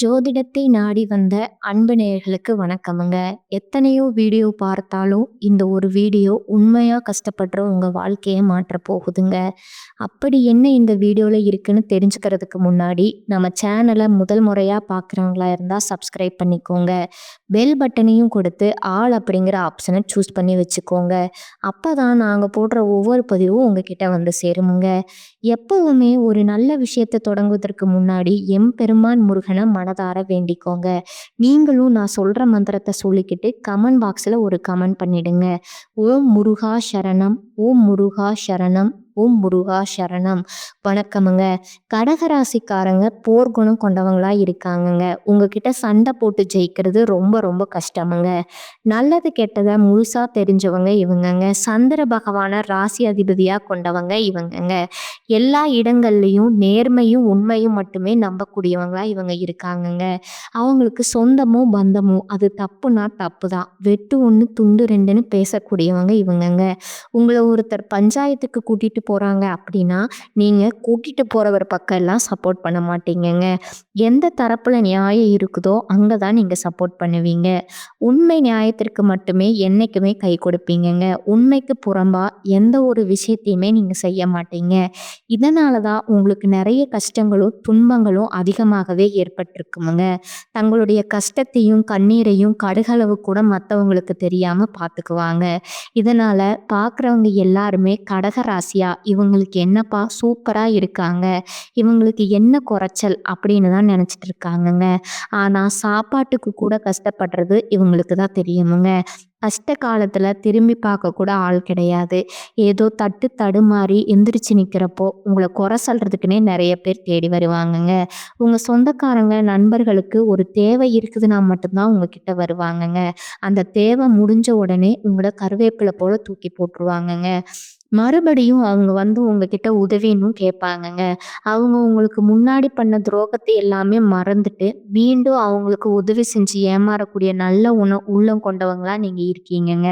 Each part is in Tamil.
ஜோதிடத்தை நாடி வந்த அன்பு நேயர்களுக்கு வணக்கமுங்க. எத்தனையோ வீடியோ பார்த்தாலும், இந்த ஒரு வீடியோ உண்மையா கஷ்டப்படுற உங்க வாழ்க்கைய மாற்றப் போகுதுங்க. அப்படி என்ன இந்த வீடியோல இருக்குன்னு தெரிஞ்சுக்கிறதுக்கு முன்னாடி, நம்ம சேனல முதல் முறையா பார்க்குறவங்களா இருந்தா சப்ஸ்கிரைப் பண்ணிக்கோங்க. பெல் பட்டனையும் கொடுத்து ஆல் அப்படிங்கிற ஆப்ஷன சூஸ் பண்ணி வச்சுக்கோங்க. அப்பதான் நாங்க போடுற ஒவ்வொரு பதிவும் உங்ககிட்ட வந்து சேருமுங்க. எப்பவுமே ஒரு நல்ல விஷயத்த தொடங்குவதற்கு முன்னாடி எம்பெருமான் முருகனை மனதார வேண்டிக்கோங்க. நீங்களும் நான் சொல்ற மந்திரத்தை சொல்லிக்கிட்டு கமெண்ட் பாக்ஸ்ல ஒரு கமெண்ட் பண்ணிடுங்க. ஓம் முருகா சரணம், ஓம் முருகா சரணம், ஓம் முருகா சரணம். வணக்கமுங்க. கடகராசிக்காரங்க போர்க்குணம் கொண்டவங்களா இருக்காங்கங்க. உங்ககிட்ட சண்டை போட்டு ஜெயிக்கிறது ரொம்ப ரொம்ப கஷ்டமுங்க. நல்லது கெட்டதை முழுசா தெரிஞ்சவங்க இவங்கங்க. சந்திர பகவான ராசி அதிபதியா கொண்டவங்க இவங்கங்க. எல்லா இடங்கள்லையும் நேர்மையும் உண்மையும் மட்டுமே நம்பக்கூடியவங்களா இவங்க இருக்காங்கங்க. அவங்களுக்கு சொந்தமோ பந்தமோ அது தப்புனா தப்பு தான். வெட்டு ஒன்று துண்டு ரெண்டுன்னு பேசக்கூடியவங்க இவங்கங்க. உங்களை ஒருத்தர் பஞ்சாயத்துக்கு கூட்டிட்டு போறாங்க அப்படின்னா நீங்க கூட்டிட்டு போறவர் பக்கம் எல்லாம் சப்போர்ட் பண்ண மாட்டீங்கங்க. எந்த தரப்புல நியாயம் இருக்குதோ அங்கதான் நீங்க சப்போர்ட் பண்ணுவீங்க. உண்மை நியாயத்திற்கு மட்டுமே என்னைக்குமே கை கொடுப்பீங்கங்க. உண்மைக்கு புறம்பா எந்த ஒரு விஷயத்தையுமே நீங்க செய்ய மாட்டீங்க. இதனாலதான் உங்களுக்கு நிறைய கஷ்டங்களும் துன்பங்களும் அதிகமாகவே ஏற்பட்டிருக்குமுங்க. தங்களுடைய கஷ்டத்தையும் கண்ணீரையும் கடுகளவு கூட மற்றவங்களுக்கு தெரியாம பார்த்துக்குவாங்க. இதனால பார்க்குறவங்க எல்லாருமே கடக ராசியா இவங்களுக்கு என்னப்பா சூப்பரா இருக்காங்க, இவங்களுக்கு என்ன குறைச்சல் அப்படின்னு தான் நினைச்சிட்டு இருக்காங்கங்க. ஆனா சாப்பாட்டுக்கு கூட கஷ்டப்படுறது இவங்களுக்கு தான் தெரியுமுங்க. கஷ்ட காலத்துல திரும்பி பார்க்க கூட ஆள் கிடையாது. ஏதோ தட்டு தடுமாறி எந்திரிச்சு நிக்கிறப்போ உங்களை குறை சொல்றதுக்குன்னே நிறைய பேர் தேடி வருவாங்கங்க. உங்க சொந்தக்காரங்க நண்பர்களுக்கு ஒரு தேவை இருக்குதுன்னா மட்டும்தான் உங்ககிட்ட வருவாங்கங்க. அந்த தேவை முடிஞ்ச உடனே உங்களை கருவேப்பிலை போல தூக்கி போட்டுருவாங்கங்க. மறுபடியும் அவங்க வந்து உங்ககிட்ட உதவின்னும் கேட்பாங்கங்க. அவங்க உங்களுக்கு முன்னாடி பண்ண துரோகத்தை எல்லாமே மறந்துட்டு மீண்டும் அவங்களுக்கு உதவி செஞ்சு ஏமாறக்கூடிய நல்ல உள்ளம் கொண்டவங்களா நீங்க இருக்கீங்கங்க.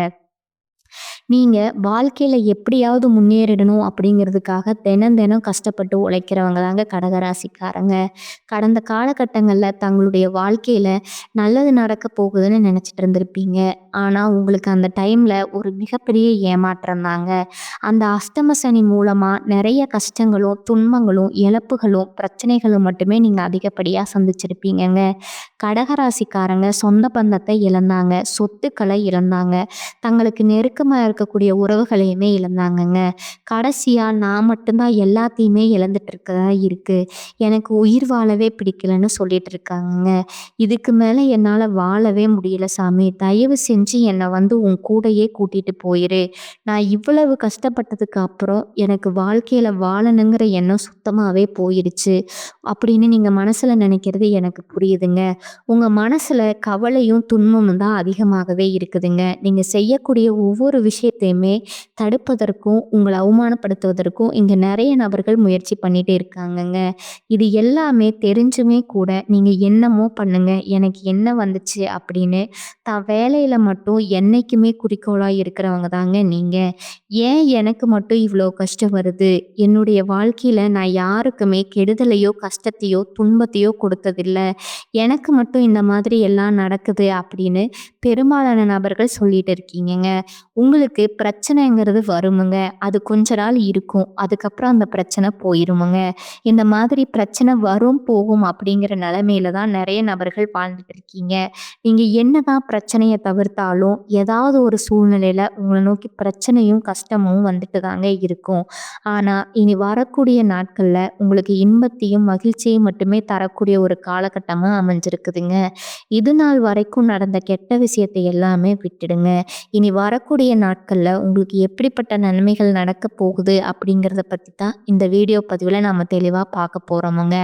நீங்க வாழ்க்கையில எப்படியாவது முன்னேறிடணும் அப்படிங்கிறதுக்காக தினம் தினம் கஷ்டப்பட்டு உழைக்கிறவங்க தாங்க கடகராசிக்காரங்க. கடந்த காலகட்டங்கள்ல தங்களுடைய வாழ்க்கையில நல்லது நடக்க போகுதுன்னு நினைச்சிட்டு இருந்திருப்பீங்க. ஆனா உங்களுக்கு அந்த டைம்ல ஒரு மிகப்பெரிய ஏமாற்றம் தாங்க. அந்த அஷ்டம சனி மூலமா நிறைய கஷ்டங்களும் துன்பங்களும் இழப்புகளும் பிரச்சனைகளும் மட்டுமே நீங்க அதிகப்படியா சந்திச்சிருப்பீங்கங்க. கடகராசிக்காரங்க சொந்த பந்தத்தை இழந்தாங்க, சொத்துக்களை இழந்தாங்க, தங்களுக்கு நெருக்கமா இருக்கக்கூடிய உறவுகளையுமே இழந்தாங்கங்க. கடைசியா நான் மட்டும்தான் எல்லாத்தையுமே இழந்துட்டு இருக்கதா இருக்கு, எனக்கு உயிர் வாழவே பிடிக்கலன்னு சொல்லிட்டு இருக்காங்கங்க. இதுக்கு மேல என்னால வாழவே முடியல சாமி, தயவு செஞ்சு என்னை வந்து உன் கூடையே கூட்டிட்டு போயிரு. நான் இவ்வளவு கஷ்டப்பட்டதுக்கு அப்புறம் எனக்கு வாழ்க்கையில வாழணுங்கிற எண்ணம் சுத்தமாவே போயிடுச்சு அப்படின்னு நீங்க மனசுல நினைக்கிறது எனக்கு புரியுதுங்க. உங்க மனசுல கவலையும் துன்பமும் தான் அதிகமாகவே இருக்குதுங்க. நீங்க செய்யக்கூடிய ஒவ்வொரு விஷயத்தையுமே தடுப்பதற்கும் உங்களை அவமானப்படுத்துவதற்கும் இங்க நிறைய நபர்கள் முயற்சி பண்ணிட்டே இருக்காங்கங்க. இது எல்லாமே தெரிஞ்சுமே கூட நீங்க என்னமோ பண்ணுங்க, எனக்கு என்ன வந்துச்சு அப்படின்னு வேலையில மட்டும் என்னைக்குமே குறிக்கோளா இருக்கிறவங்க தாங்க நீங்க. ஏன் எனக்கு மட்டும் இவ்வளோ கஷ்டம் வருது, என்னுடைய வாழ்க்கையில நான் யாருக்குமே கெடுதலையோ கஷ்டத்தையோ துன்பத்தையோ கொடுத்ததில்லை, எனக்கு மட்டும் இந்த மாதிரி எல்லாம் நடக்குது அப்படின்னு பெரும்பாலான நபர்கள் சொல்லிட்டு இருக்கீங்கங்க. உங்களுக்கு பிரச்சனைங்கிறது வருமுங்க. அது கொஞ்ச நாள் இருக்கும், அதுக்கப்புறம் அந்த பிரச்சனை போயிருமுங்க. இந்த மாதிரி பிரச்சனை வரும் போகும் அப்படிங்கிற நிலைமையில தான் நிறைய நபர்கள் வாழ்ந்துட்டு இருக்கீங்க. நீங்க என்னதான் பிரச்சனையை தவிர்த்தாலும் ஏதாவது ஒரு சூழ்நிலையில உங்களை நோக்கி பிரச்சனையும் கஷ்டமும் வந்துட்டு தாங்க இருக்கும். ஆனா இனி வரக்கூடிய நாட்கள்ல உங்களுக்கு இன்பத்தையும் மகிழ்ச்சியையும் மட்டுமே தரக்கூடிய ஒரு காலகட்டமா அமைஞ்சிருக்குதுங்க. இது நாள் வரைக்கும் நடந்த கெட்ட விஷயத்தை எல்லாமே விட்டுடுங்க. இனி வரக்கூடிய நாட்கள்ல உங்களுக்கு எப்படிப்பட்ட நன்மைகள் நடக்க போகுது அப்படிங்கிறத பத்தி தான் இந்த வீடியோ பதிவுல நாம தெளிவா பார்க்க போறோமுங்க.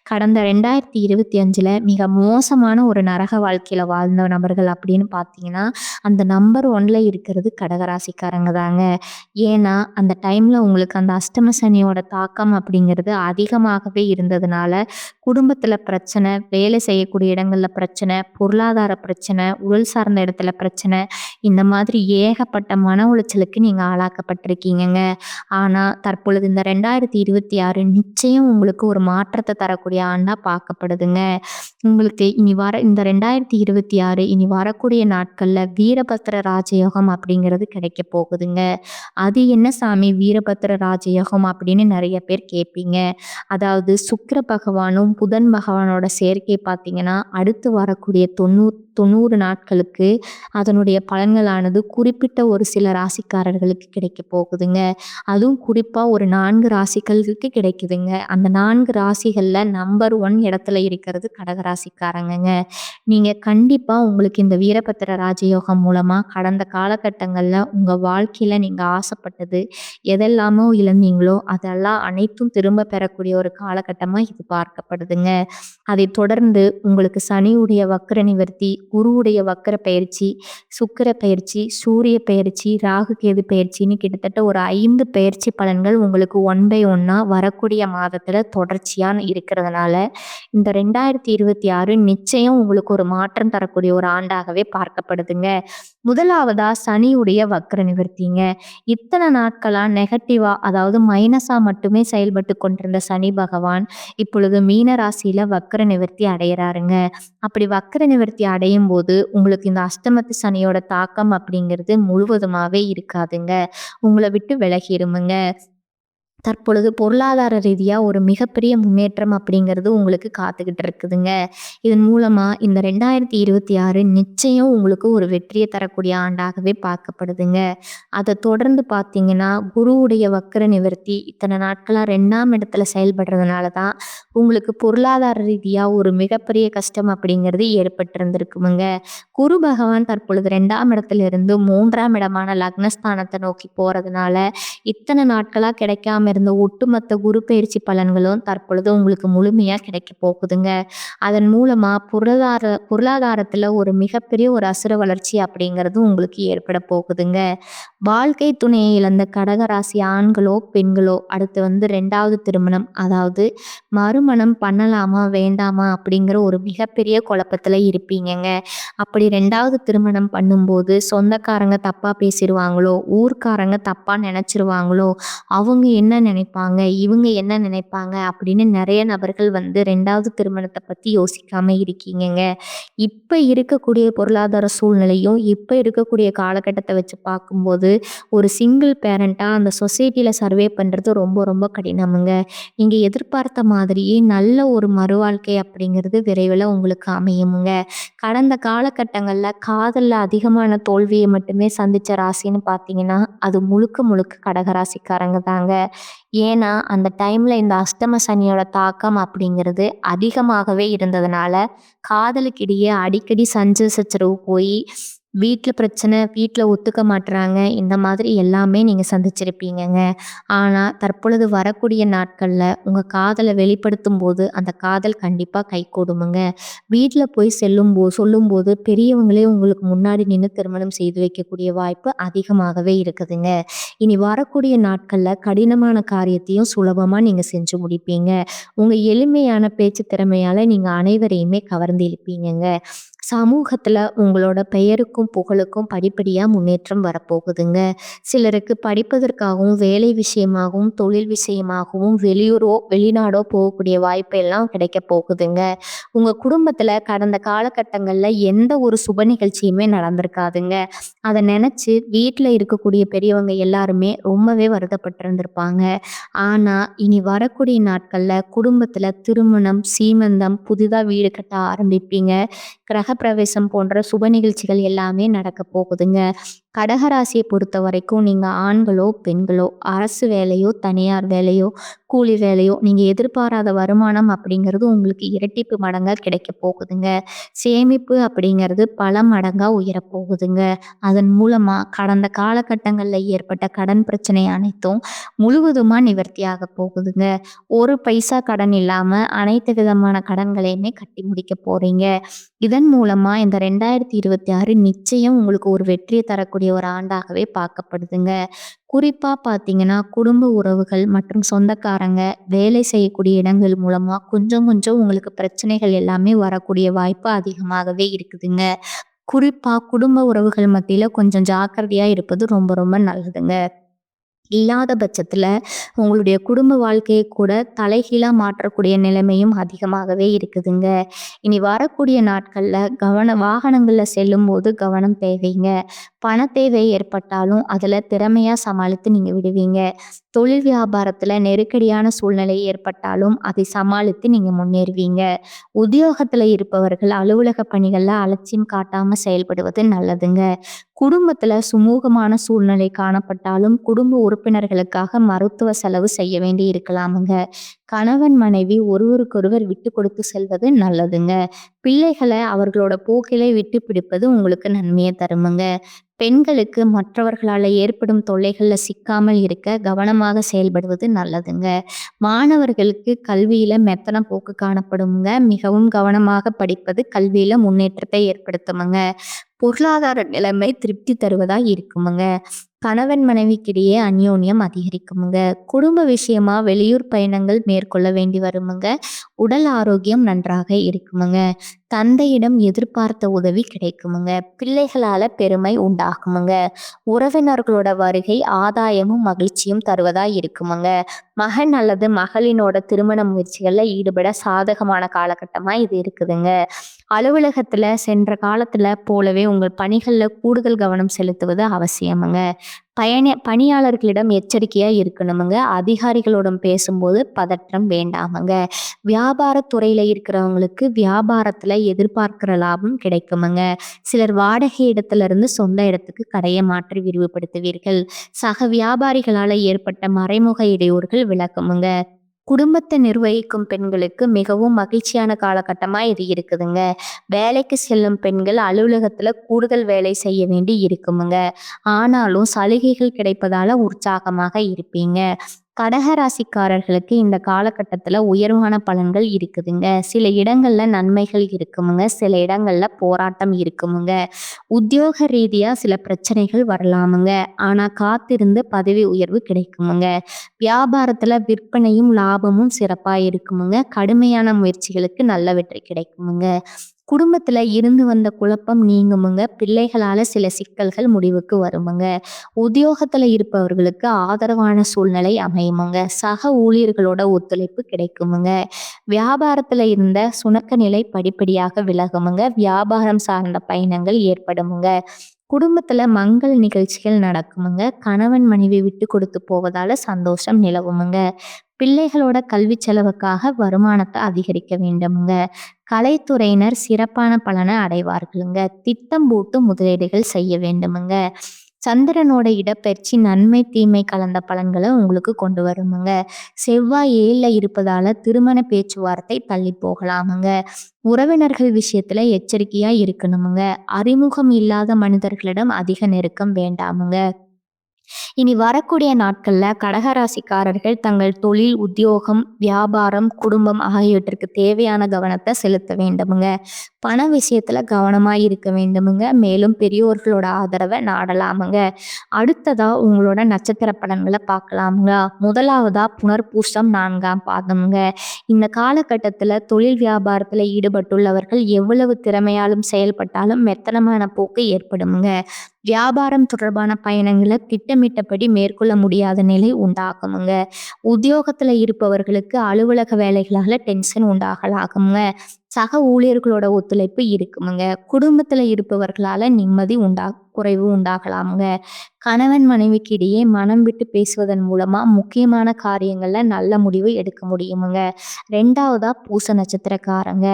கடந்த 2025ல மிக மோசமான ஒரு நரக வாழ்க்கையில வாழ்ந்த நபர்கள் அப்படின்னு பார்த்தீங்கன்னா அந்த நம்பர் 1ல இருக்கிறது கடகராசிக்காரங்க தாங்க. ஏன்னா அந்த டைம்ல உங்களுக்கு அந்த அஷ்டம சனியோட தாக்கம் அப்படிங்கிறது அதிகமாகவே இருந்ததுனால குடும்பத்துல பிரச்சனை, வேலை செய்யக்கூடிய இடங்கள்ல பிரச்சனை, பொருளாதார பிரச்சனை, உடல் சார்ந்த இடத்துல பிரச்சனை, இந்த மாதிரி ஏகப்பட்ட மன உளைச்சலுக்கு நீங்க ஆளாக்கப்பட்டிருக்கீங்கங்க. ஆனா தற்பொழுது இந்த 2026 நிச்சயம் உங்களுக்கு ஒரு மாற்றத்தை தரக்கூடிய ஆண்டா பார்க்கப்படுதுங்க. உங்களுக்கு இனி வர இந்த 2026 இனி வரக்கூடிய நாட்கள்ல வீரபத்திர ராஜயோகம் அப்படிங்கிறது கிடைக்க போகுதுங்க. அது என்ன சாமி வீரபத்திர ராஜயோகம் அப்படின்னு நெறைய பேர் கேட்பீங்க. அதாவது சுக்கிர பகவானும், புதன் பகவானோட சேர்க்கை பார்த்தீங்கன்னா, அடுத்து வரக்கூடிய 90 நாட்களுக்கு அதனுடைய பலன்களானது குறிப்பிட்ட ஒரு சில ராசிக்காரர்களுக்கு கிடைக்க போகுதுங்க. அதுவும் குறிப்பா ஒரு 4 ராசிகளுக்கு கிடைக்குதுங்க. அந்த 4 ராசிகள்ல நம்பர் 1 இடத்துல இருக்கிறது கடக ராசிக்காரங்கங்க. நீங்க கண்டிப்பா உங்களுக்கு இந்த வீரபத்திர ராஜயோகம் மூலமா கடந்த காலகட்டங்கள்ல உங்க வாழ்க்கையில நீங்க ஆசைப்பட்டது, எதெல்லாமோ இழந்தீங்களோ அதெல்லாம் அனைத்தும் திரும்ப பெறக்கூடிய ஒரு காலகட்டமா இது பார்க்கப்படுதுங்க. அதைத் தொடர்ந்து உங்களுக்கு சனியுடைய வக்ர நிவர்த்தி, குருவுடைய வக்ர பெயர்ச்சி, சுக்கிர பெயர்ச்சி, சூரிய பெயர்ச்சி, ராகு கேது பெயர்ச்சின்னு கிட்டத்தட்ட ஒரு 5 பெயர்ச்சி பலன்கள் உங்களுக்கு ஒன் பை ஒன்னா வரக்கூடிய மாதத்துல தொடர்ச்சியா இருக்கிறதுனால இந்த 2026 நிச்சயம் உங்களுக்கு ஒரு மாற்றம் தரக்கூடிய ஒரு ஆண்டாகவே பார்க்கப்படுதுங்க. முதலாவதா சனியுடைய வக்ர நிவர்த்திங்க. இத்தனை நாட்களா நெகட்டிவா அதாவது மைனஸா மட்டுமே செயல்பட்டு கொண்டிருந்த சனி பகவான் இப்பொழுது மீன ராசியில வக்ர நிவர்த்தி அடையறாருங்க. அப்படி வக்ர நிவர்த்தி அடையும் போது உங்களுக்கு இந்த அஷ்டமத்து சனியோட தாக்கம் அப்படிங்கிறது முழுவதுமாவே இருக்காதுங்க. உங்களை விட்டு விலகிருமுங்க. தற்பொழுது பொருளாதார ரீதியா ஒரு மிகப்பெரிய முன்னேற்றம் அப்படிங்கிறது உங்களுக்கு காத்துக்கிட்டு இருக்குதுங்க. இதன் மூலமா இந்த 2026 நிச்சயம் உங்களுக்கு ஒரு வெற்றியை தரக்கூடிய ஆண்டாகவே பார்க்கப்படுதுங்க. அதை தொடர்ந்து பார்த்தீங்கன்னா குருவுடைய வக்ர நிவர்த்தி இத்தனை நாட்களா 2ஆம் இடத்துல செயல்படுறதுனால தான் உங்களுக்கு பொருளாதார ரீதியா ஒரு மிகப்பெரிய கஷ்டம் அப்படிங்கிறது ஏற்பட்டிருந்திருக்குமுங்க. குரு பகவான் தற்பொழுது 2ஆம் இடத்துல இருந்து 3ஆம் இடமான லக்னஸ்தானத்தை நோக்கி போறதுனால இத்தனை நாட்களா கிடைக்காம இருந்த ஒட்டுமொத்த குரு பயிற்சி பலன்களும் தற்பொழுது உங்களுக்கு முழுமையா கிடைக்க போகுதுங்க. அதன் மூலமா பொருளாதாரத்துல ஒரு மிகப்பெரிய ஒரு அசுர வளர்ச்சி அப்படிங்கிறது உங்களுக்கு ஏற்பட போகுதுங்க. வாழ்க்கை துணையை இழந்த கடகராசி ஆண்களோ பெண்களோ அடுத்து 2வது திருமணம் அதாவது மறுமணம் பண்ணலாமா வேண்டாமா அப்படிங்கிற ஒரு மிகப்பெரிய குழப்பத்துல இருப்பீங்கங்க. அப்படி 2வது திருமணம் பண்ணும்போது சொந்தக்காரங்க தப்பா பேசிடுவாங்களோ, ஊர்க்காரங்க தப்பா நினைச்சிருவாங்களோ, அவங்க என்ன நினைப்பாங்க, இவங்க என்ன நினைப்பாங்க அப்படின்னு நிறைய நபர்கள் 2வது திருமணத்தை பத்தி யோசிக்காம இருக்கீங்கங்க. இப்ப இருக்கக்கூடிய பொருளாதார சூழ்நிலையும் இப்ப இருக்கக்கூடிய காலகட்டத்தை வச்சு பார்க்கும்போது ஒரு சிங்கிள் பேரண்டா அந்த சொசைட்டில சர்வே பண்றது ரொம்ப ரொம்ப கடினமுங்க. நீங்க எதிர்பார்த்த மாதிரியே நல்ல ஒரு மறுவாழ்க்கை அப்படிங்கிறது விரைவில் உங்களுக்கு அமையுமுங்க. கடந்த காலகட்டங்கள்ல காதல்ல அதிகமான தோல்வியை மட்டுமே சந்திச்ச ராசின்னு பார்த்தீங்கன்னா அது முழுக்க முழுக்க கடகராசிக்காரங்க தாங்க. ஏன்னா அந்த டைம்ல இந்த அஷ்டம சனியோட தாக்கம் அப்படிங்கிறது அதிகமாகவே இருந்ததுனால காதலுக்கிடையே அடிக்கடி சச்சரவு போய் வீட்டில் பிரச்சனை, வீட்டில் ஒத்துக்க மாட்டுறாங்க, இந்த மாதிரி எல்லாமே நீங்கள் சந்திச்சிருப்பீங்கங்க. ஆனால் தற்பொழுது வரக்கூடிய நாட்களில் உங்கள் காதலை வெளிப்படுத்தும் போது அந்த காதல் கண்டிப்பாக கைகூடுமுங்க. வீட்டில் போய் சொல்லும்போது பெரியவங்களே உங்களுக்கு முன்னாடி நின்று திருமணம் செய்து வைக்கக்கூடிய வாய்ப்பு அதிகமாகவே இருக்குதுங்க. இனி வரக்கூடிய நாட்களில் கடினமான காரியத்தையும் சுலபமாக நீங்கள் செஞ்சு முடிப்பீங்க. உங்கள் எளிமையான பேச்சு திறமையால் நீங்கள் அனைவரையுமே கவர்ந்து இழுப்பீங்கங்க. சமூகத்துல உங்களோட பெயருக்கும் புகழுக்கும் படிப்படியா முன்னேற்றம் வரப்போகுதுங்க. சிலருக்கு படிப்பதற்காகவும் வேலை விஷயமாகவும் தொழில் விஷயமாகவும் வெளியூரோ வெளிநாடோ போகக்கூடிய வாய்ப்பு எல்லாம் கிடைக்க போகுதுங்க. உங்க குடும்பத்துல கடந்த காலகட்டங்கள்ல எந்த ஒரு சுப நிகழ்ச்சியுமே நடந்திருக்காதுங்க. அதை நினைச்சு வீட்டுல இருக்கக்கூடிய பெரியவங்க எல்லாருமே ரொம்பவே வருத்தப்பட்டிருந்திருப்பாங்க. ஆனா இனி வரக்கூடிய நாட்கள்ல குடும்பத்துல திருமணம், சீமந்தம், புதிதா வீடு கட்ட ஆரம்பிப்பீங்க. கிரகப்பிரவேசம் போன்ற சுப நிகழ்ச்சிகள் எல்லாமே நடக்க போகுதுங்க. கடகராசியை பொறுத்த வரைக்கும் நீங்க ஆண்களோ பெண்களோ அரசு வேலையோ தனியார் வேலையோ கூலி வேலையோ நீங்க எதிர்பாராத வருமானம் அப்படிங்கிறது உங்களுக்கு இரட்டிப்பு மடங்கா கிடைக்க போகுதுங்க. சேமிப்பு அப்படிங்கிறது பல மடங்கா உயரப்போகுதுங்க. அதன் மூலமா கடந்த காலகட்டங்கள்ல ஏற்பட்ட கடன் பிரச்சனை அனைத்தும் முழுவதுமா நிவர்த்தியாக போகுதுங்க. ஒரு பைசா கடன் இல்லாம அனைத்து விதமான கடன்களையுமே கட்டி முடிக்க போறீங்க. இதன் மூலமா இந்த 2026 நிச்சயம் உங்களுக்கு ஒரு வெற்றியை தரக்கூடிய ஒரு ஆண்டாகவே பார்க்கப்படுதுங்க. குறிப்பா பார்த்தீங்கன்னா குடும்ப உறவுகள் மற்றும் சொந்தக்காரங்க வேலை செய்யக்கூடிய இடங்கள் மூலமா கொஞ்சம் கொஞ்சம் உங்களுக்கு பிரச்சனைகள் எல்லாமே வரக்கூடிய வாய்ப்பு அதிகமாகவே இருக்குதுங்க. குறிப்பா குடும்ப உறவுகள் மத்தியில கொஞ்சம் ஜாக்கிரதையா இருப்பது ரொம்ப ரொம்ப நல்லதுங்க. இல்லாத பட்சத்துல உங்களுடைய குடும்ப வாழ்க்கையை கூட தலைகீழா மாற்றக்கூடிய நிலைமையும் அதிகமாகவே இருக்குதுங்க. இனி வரக்கூடிய நாட்கள்ல வாகனங்கள்ல செல்லும்போது கவனம் தேவைங்க. பண தேவை ஏற்பட்டாலும் அதுல திறமையா சமாளித்து நீங்க விடுவீங்க. தொழில் வியாபாரத்துல நெருக்கடியான சூழ்நிலை ஏற்பட்டாலும் அதை சமாளித்து நீங்க முன்னேறுவீங்க. உத்தியோகத்துல இருப்பவர்கள் அலுவலக பணிகள்ல அலட்சியம் காட்டாம செயல்படுவது நல்லதுங்க. குடும்பத்துல சுமூகமான சூழ்நிலை காணப்பட்டாலும் குடும்ப உறுப்பினர்களுக்காக மருத்துவ செலவு செய்ய வேண்டி இருக்கலாமுங்க. கணவன் மனைவி ஒருவருக்கொருவர் விட்டு கொடுத்து செல்வது நல்லதுங்க. பிள்ளைகளை அவர்களோட போக்கிலே விட்டு பிடிப்பது உங்களுக்கு நன்மையை தருமுங்க. பெண்களுக்கு மற்றவர்களால ஏற்படும் தொல்லைகள்ல சிக்காமல் இருக்க கவனமாக செயல்படுவது நல்லதுங்க. மாணவர்களுக்கு கல்வியில மெத்தன போக்கு காணப்படுங்க. மிகவும் கவனமாக படிப்பது கல்வியில முன்னேற்றத்தை ஏற்படுத்துமுங்க. பொருளாதார நிலைமை திருப்தி தருவதா இருக்குமுங்க. கணவன் மனைவிக்கிடையே அந்யோன்யம் அதிகரிக்குமுங்க. குடும்ப விஷயமா வெளியூர் பயணங்கள் மேற்கொள்ள வேண்டி வருமுங்க. உடல் ஆரோக்கியம் நன்றாக இருக்குமுங்க. தந்தையிடம் எதிர்பார்த்த உதவி கிடைக்குமுங்க. பிள்ளைகளால பெருமை உண்டாகுமுங்க. உறவினர்களோட வருகை ஆதாயமும் மகிழ்ச்சியும் தருவதா இருக்குமுங்க. மகன் அல்லது மகளினோட திருமண முயற்சிகள்ல ஈடுபட சாதகமான காலகட்டமா இது இருக்குதுங்க. அலுவலகத்துல சென்ற காலத்துல போலவே உங்கள் பணிகள்ல கூடுதல் கவனம் செலுத்துவது அவசியமுங்க. பணியாளர்களிடம் எச்சரிக்கையா இருக்கணுமுங்க. அதிகாரிகளோடும் பேசும்போது பதற்றம் வேண்டாமுங்க. வியாபாரத்துறையில இருக்கிறவங்களுக்கு வியாபாரத்துல எதிர்பார்க்கிற லாபம் கிடைக்குமுங்க. சிலர் வாடகை இடத்துல இருந்து சொந்த இடத்துக்கு கடையை மாற்றி விரிவுபடுத்துவீர்கள். சக வியாபாரிகளால ஏற்பட்ட மறைமுக இடையூறுகள் விலகுமுங்க. குடும்பத்தை நிர்வகிக்கும் பெண்களுக்கு மிகவும் மகிழ்ச்சியான காலகட்டமா இது இருக்குதுங்க. வேலைக்கு செல்லும் பெண்கள் அலுவலகத்துல கூடுதல் வேலை செய்ய வேண்டி இருக்குமுங்க. ஆனாலும் சலுகைகள் கிடைப்பதால உற்சாகமாக இருப்பீங்க. கடகராசிக்காரர்களுக்கு இந்த காலகட்டத்துல உயர்வான பலன்கள் இருக்குதுங்க. சில இடங்கள்ல நன்மைகள் இருக்குமுங்க. சில இடங்கள்ல போராட்டம் இருக்குமுங்க. உத்தியோக ரீதியா சில பிரச்சனைகள் வரலாமுங்க. ஆனா காத்திருந்து பதவி உயர்வு கிடைக்குமுங்க. வியாபாரத்துல விற்பனையும் லாபமும் சிறப்பா இருக்குமுங்க. கடுமையான முயற்சிகளுக்கு நல்ல வெற்றி கிடைக்குமுங்க. குடும்பத்துல இருந்து வந்த குழப்பம் நீங்குமுங்க. பிள்ளைகளால சில சிக்கல்கள் முடிவுக்கு வருமுங்க. உத்தியோகத்துல இருப்பவர்களுக்கு ஆதரவான சூழ்நிலை அமையுமுங்க. சக ஊழியர்களோட ஒத்துழைப்பு கிடைக்குமுங்க. வியாபாரத்துல இருந்த சுணக்க நிலை படிப்படியாக விலகுமுங்க. வியாபாரம் சார்ந்த பயணங்கள் ஏற்படுமுங்க. குடும்பத்துல மங்கள் நிகழ்ச்சிகள் நடக்குமுங்க. கணவன் மனைவி விட்டு கொடுத்து போவதால சந்தோஷம் நிலவுமுங்க. பிள்ளைகளோட கல்வி செலவுக்காக வருமானத்தை அதிகரிக்க வேண்டுமுங்க. கலைத்துறையினர் சிறப்பான பலனை அடைவார்களுங்க. திட்டம் போட்டு முதலீடுகள் செய்ய வேண்டுமுங்க. சந்திரனோட இடப்பெயர்ச்சி நன்மை தீமை கலந்த பலன்களை உங்களுக்கு கொண்டு வருமுங்க. செவ்வாய் 7ல இருப்பதால திருமண பேச்சுவார்த்தை தள்ளி போகலாமுங்க. உறவினர்கள் விஷயத்துல எச்சரிக்கையா இருக்கணுமுங்க. அறிமுகம் இல்லாத மனிதர்களிடம் அதிக நெருக்கம் வேண்டாமுங்க. இனி வரக்கூடிய நாட்கள்ல கடகராசிக்காரர்கள் தங்கள் தொழில், உத்தியோகம், வியாபாரம், குடும்பம் ஆகியவற்றிற்கு தேவையான கவனத்தை செலுத்த வேண்டுமுங்க. பண விஷயத்துல கவனமா இருக்க வேண்டுமுங்க. மேலும் பெரியோர்களோட ஆதரவை நாடலாமுங்க. அடுத்ததா உங்களோட நட்சத்திர பலன்களை பார்க்கலாமுங்க. முதலாவதா புனர்பூசம் 4ஆம் பாதமுங்க. இந்த காலகட்டத்துல தொழில் வியாபாரத்துல ஈடுபட்டுள்ளவர்கள் எவ்வளவு திறமையாலும் செயல்பட்டாலும் மெத்தனமான போக்கு ஏற்படுமுங்க. வியாபாரம் தொடர்பான பயணங்களை திட்டமிட்டபடி மேற்கொள்ள முடியாத நிலை உண்டாகுமுங்க. உத்தியோகத்துல இருப்பவர்களுக்கு அலுவலக வேலைகளால டென்ஷன் உண்டாகலாகுங்க. சக ஊழியர்களோட ஒத்துழைப்பு இருக்குமுங்க. குடும்பத்துல இருப்பவர்களால நிம்மதி குறைவு உண்டாகலாமுங்க. கணவன் மனைவிக்கு இடையே மனம் விட்டு பேசுவதன் மூலமா முக்கியமான காரியங்கள்ல நல்ல முடிவு எடுக்க முடியுமுங்க. 2வதா பூச நட்சத்திரக்காரங்க.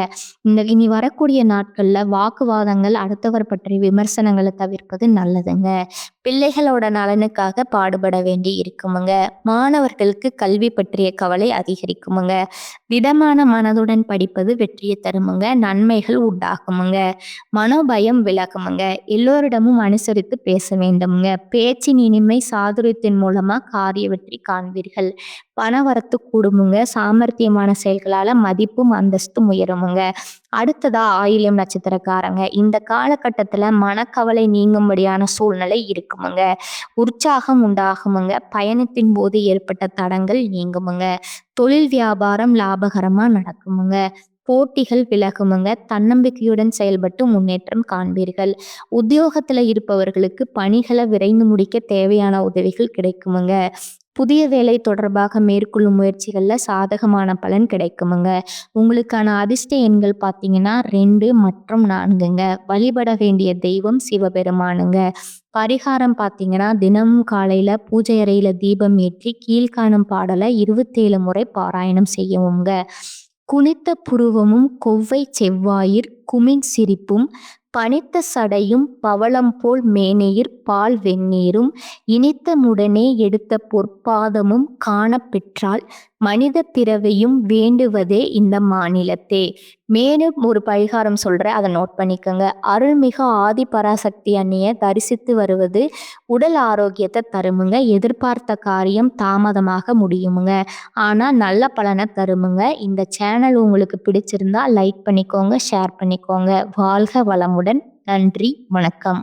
இனி வரக்கூடிய நாட்கள்ல வாக்குவாதங்கள், அடுத்தவர் பற்றிய விமர்சனங்களை தவிர்ப்பது நல்லதுங்க. பிள்ளைகளோட நலனுக்காக பாடுபட வேண்டி இருக்குமுங்க. மாணவர்களுக்கு கல்வி பற்றிய கவலை அதிகரிக்குமுங்க. திடமான மனதுடன் படிப்பது வெற்றியை தருமுங்க. நன்மைகள் உண்டாகுமுங்க. மனோபயம் விலகுமுங்க. எல்லோரிடமும் அனுசரித்து பேச வேண்டுமுங்க. பேச்சின் இனிமை சாதுரியத்தின் மூலமா காரிய வெற்றி காண்பீர்கள். பணவரத்து கூடுமுங்க. சாமர்த்தியமான செயல்களால மதிப்பும் அந்தஸ்தும் உயருமுங்க. அடுத்ததா ஆயில்யம் நட்சத்திரக்காரங்க. இந்த காலகட்டத்துல மனக்கவலை நீங்கும்படியான சூழ்நிலை இருக்குமுங்க. உற்சாகம் உண்டாகுமுங்க. பயணத்தின் போது ஏற்பட்ட தடங்கள் நீங்குமுங்க. தொழில் வியாபாரம் லாபகரமா நடக்குமுங்க. போட்டிகள் விலகுமுங்க. தன்னம்பிக்கையுடன் செயல்பட்டு முன்னேற்றம் காண்பீர்கள். உத்தியோகத்துல இருப்பவர்களுக்கு பணிகளை விரைந்து முடிக்க தேவையான உதவிகள் கிடைக்குமுங்க. புதிய வேலை தொடர்பாக மேற்கொள்ளும் முயற்சிகள்ல சாதகமான பலன் கிடைக்குமுங்க. உங்களுக்கான அதிர்ஷ்ட எண்கள் பார்த்தீங்கன்னா 2 மற்றும் 4ங்க. வழிபட வேண்டிய தெய்வம் சிவபெருமானுங்க. பரிகாரம் பார்த்தீங்கன்னா தினமும் காலையில பூஜை அறையில தீபம் ஏற்றி கீழ்காணும் பாடலை 27 முறை பாராயணம் செய்யவுங்க. குனித்த புருவமும் கொவ்வை செவ்வாயிற் குமின் சிரிப்பும் பனித்த சடையும் பவளம் போல் மேனியிற் பால் வெந்நீரும் இனித்த முடனே எடுத்த பொற்பாதமும் காணப் பெற்றால் மனித பிறவையும் வேண்டுவதே இந்த மாநிலத்தே. மேலும் ஒரு பரிகாரம் சொல்றேன், அதை நோட் பண்ணிக்கோங்க. அருள்மிகு ஆதி பராசக்தி அன்னைய தரிசித்து வருவது உடல் ஆரோக்கியத்தை தருமுங்க. எதிர்பார்த்த காரியம் தாமதமாக முடியுமுங்க, ஆனா நல்ல பலனை தருமுங்க. இந்த சேனல் உங்களுக்கு பிடிச்சிருந்தா லைக் பண்ணிக்கோங்க, ஷேர் பண்ணிக்கோங்க. வாழ்க வளமுடன். நன்றி, வணக்கம்.